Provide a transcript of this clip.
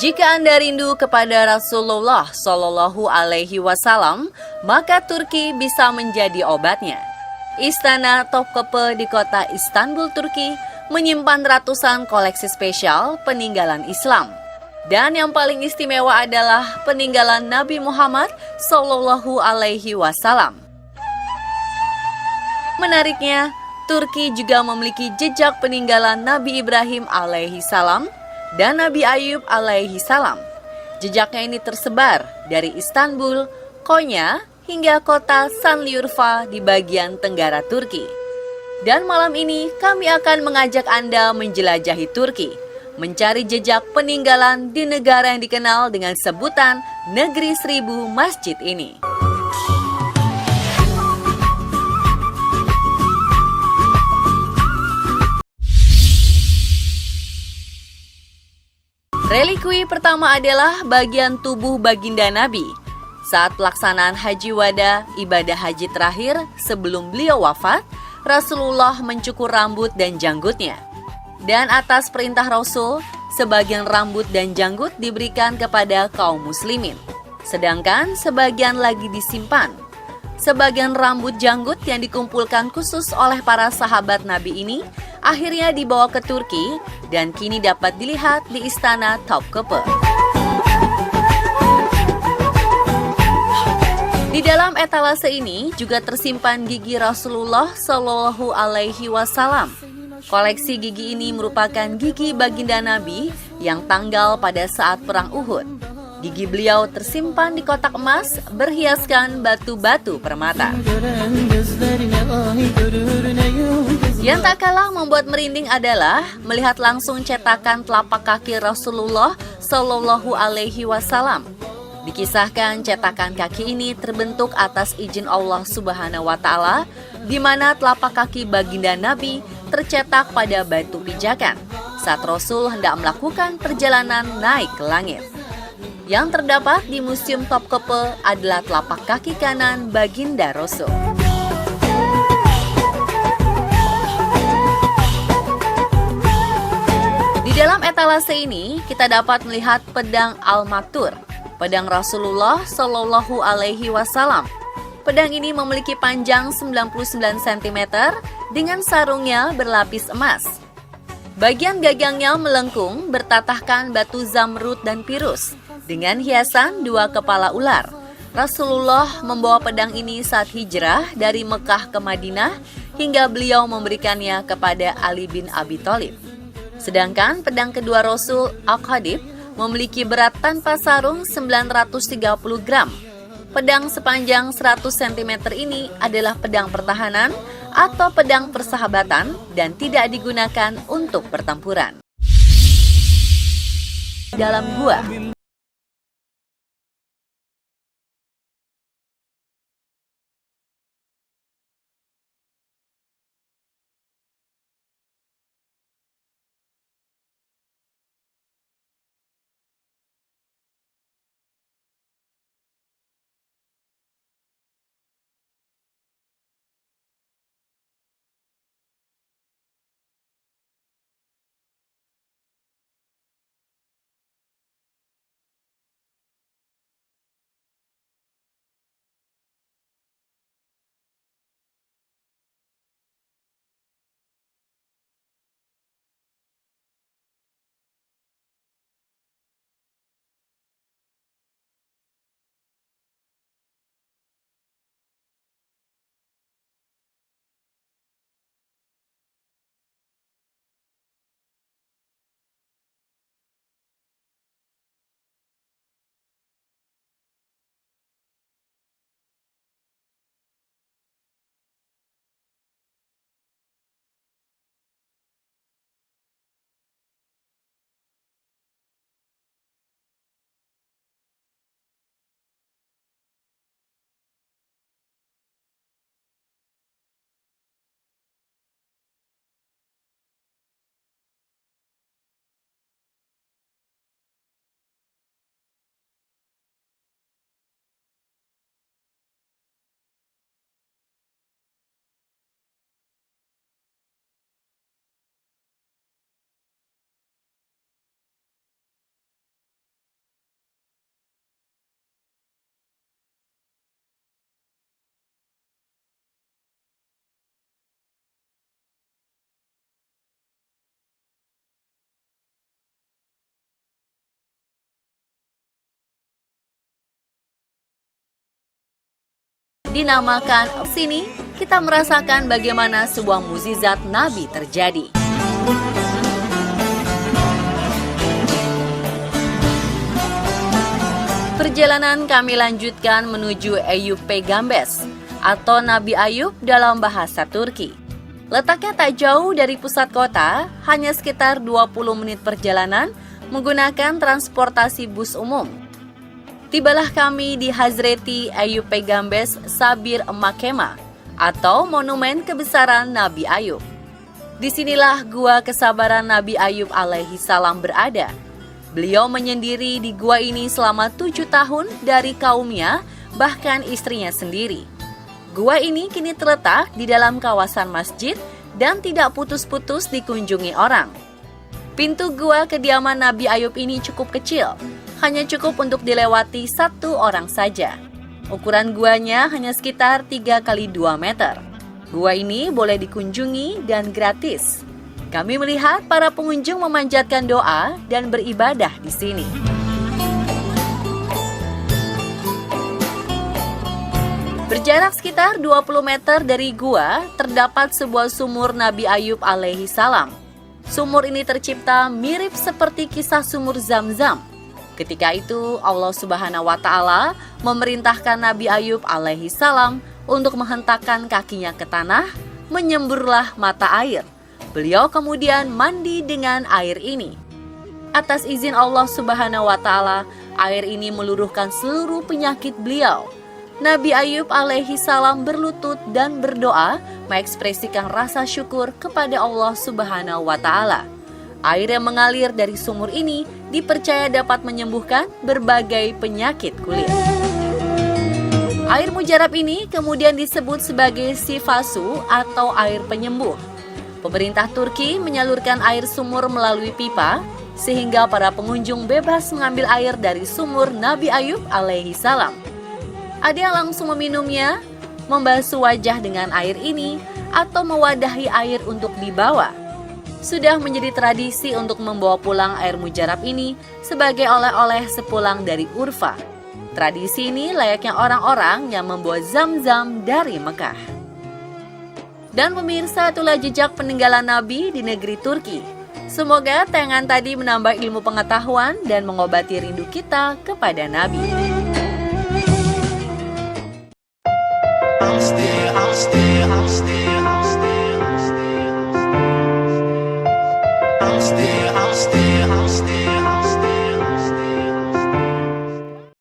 Jika Anda rindu kepada Rasulullah Shallallahu Alaihi Wasallam, maka Turki bisa menjadi obatnya. Istana Topkapi di kota Istanbul, Turki, menyimpan ratusan koleksi spesial peninggalan Islam. Dan yang paling istimewa adalah peninggalan Nabi Muhammad Shallallahu Alaihi Wasallam. Menariknya, Turki juga memiliki jejak peninggalan Nabi Ibrahim alaihi salam dan Nabi Ayub alaihi salam. Jejaknya ini tersebar dari Istanbul, Konya, hingga kota Sanliurfa di bagian tenggara Turki. Dan malam ini kami akan mengajak Anda menjelajahi Turki, mencari jejak peninggalan di negara yang dikenal dengan sebutan Negeri Seribu Masjid ini. Relikwi pertama adalah bagian tubuh baginda Nabi. Saat pelaksanaan haji wada, ibadah haji terakhir sebelum beliau wafat, Rasulullah mencukur rambut dan janggutnya. Dan atas perintah Rasul, sebagian rambut dan janggut diberikan kepada kaum muslimin. Sedangkan sebagian lagi disimpan. Sebagian rambut janggut yang dikumpulkan khusus oleh para sahabat Nabi ini akhirnya dibawa ke Turki dan kini dapat dilihat di Istana Topkapi. Di dalam etalase ini juga tersimpan gigi Rasulullah Shallallahu Alaihi Wasallam. Koleksi gigi ini merupakan gigi baginda Nabi yang tanggal pada saat perang Uhud. Gigi beliau tersimpan di kotak emas berhiaskan batu-batu permata. Yang tak kalah membuat merinding adalah melihat langsung cetakan telapak kaki Rasulullah Shallallahu Alaihi Wasallam. Dikisahkan cetakan kaki ini terbentuk atas izin Allah Subhanahu wa Ta'ala, di mana telapak kaki baginda Nabi tercetak pada batu pijakan saat Rasul hendak melakukan perjalanan naik ke langit. Yang terdapat di Museum Topkapi adalah telapak kaki kanan baginda Rasul. Di dalam etalase ini kita dapat melihat pedang Al-Maktur, pedang Rasulullah Shallallahu Alaihi Wasallam. Pedang ini memiliki panjang 99 cm dengan sarungnya berlapis emas. Bagian gagangnya melengkung bertatahkan batu zamrud dan pirus dengan hiasan dua kepala ular. Rasulullah membawa pedang ini saat hijrah dari Mekah ke Madinah hingga beliau memberikannya kepada Ali bin Abi Thalib. Sedangkan pedang kedua Rasul, Al-Qadib, memiliki berat tanpa sarung 930 gram. Pedang sepanjang 100 cm ini adalah pedang pertahanan atau pedang persahabatan dan tidak digunakan untuk pertempuran. Dalam gua dinamakan sini, kita merasakan bagaimana sebuah mukjizat Nabi terjadi. Perjalanan kami lanjutkan menuju Eyüp Peygamber atau Nabi Ayub dalam bahasa Turki. Letaknya tak jauh dari pusat kota, hanya sekitar 20 menit perjalanan menggunakan transportasi bus umum. Tibalah kami di Hazreti Eyüp Peygamber Sabir Makema atau Monumen Kebesaran Nabi Ayub. Disinilah gua kesabaran Nabi Ayub alaihi salam berada. Beliau menyendiri di gua ini selama 7 tahun dari kaumnya, bahkan istrinya sendiri. Gua ini kini terletak di dalam kawasan masjid dan tidak putus-putus dikunjungi orang. Pintu gua kediaman Nabi Ayub ini cukup kecil, hanya cukup untuk dilewati 1 orang saja. Ukuran guanya hanya sekitar 3 kali 2 meter. Gua ini boleh dikunjungi dan gratis. Kami melihat para pengunjung memanjatkan doa dan beribadah di sini. Berjarak sekitar 20 meter dari gua, terdapat sebuah sumur Nabi Ayub alaihi salam. Sumur ini tercipta mirip seperti kisah sumur Zam-Zam. Ketika itu Allah Subhanahu wa Ta'ala memerintahkan Nabi Ayub alaihi salam untuk menghentakkan kakinya ke tanah, menyemburlah mata air. Beliau kemudian mandi dengan air ini. Atas izin Allah Subhanahu wa Ta'ala, air ini meluruhkan seluruh penyakit beliau. Nabi Ayub alaihi salam berlutut dan berdoa mengekspresikan rasa syukur kepada Allah Subhanahu wa Ta'ala. Air yang mengalir dari sumur ini dipercaya dapat menyembuhkan berbagai penyakit kulit. Air mujarab ini kemudian disebut sebagai sifasu atau air penyembuh. Pemerintah Turki menyalurkan air sumur melalui pipa, sehingga para pengunjung bebas mengambil air dari sumur Nabi Ayub alaihi salam. Ada yang langsung meminumnya, membasuh wajah dengan air ini, atau mewadahi air untuk dibawa. Sudah menjadi tradisi untuk membawa pulang air mujarab ini sebagai oleh-oleh sepulang dari Urfa. Tradisi ini layaknya orang-orang yang membawa Zam-Zam dari Mekah. Dan pemirsa, itulah jejak peninggalan Nabi di negeri Turki. Semoga tayangan tadi menambah ilmu pengetahuan dan mengobati rindu kita kepada Nabi. I'm still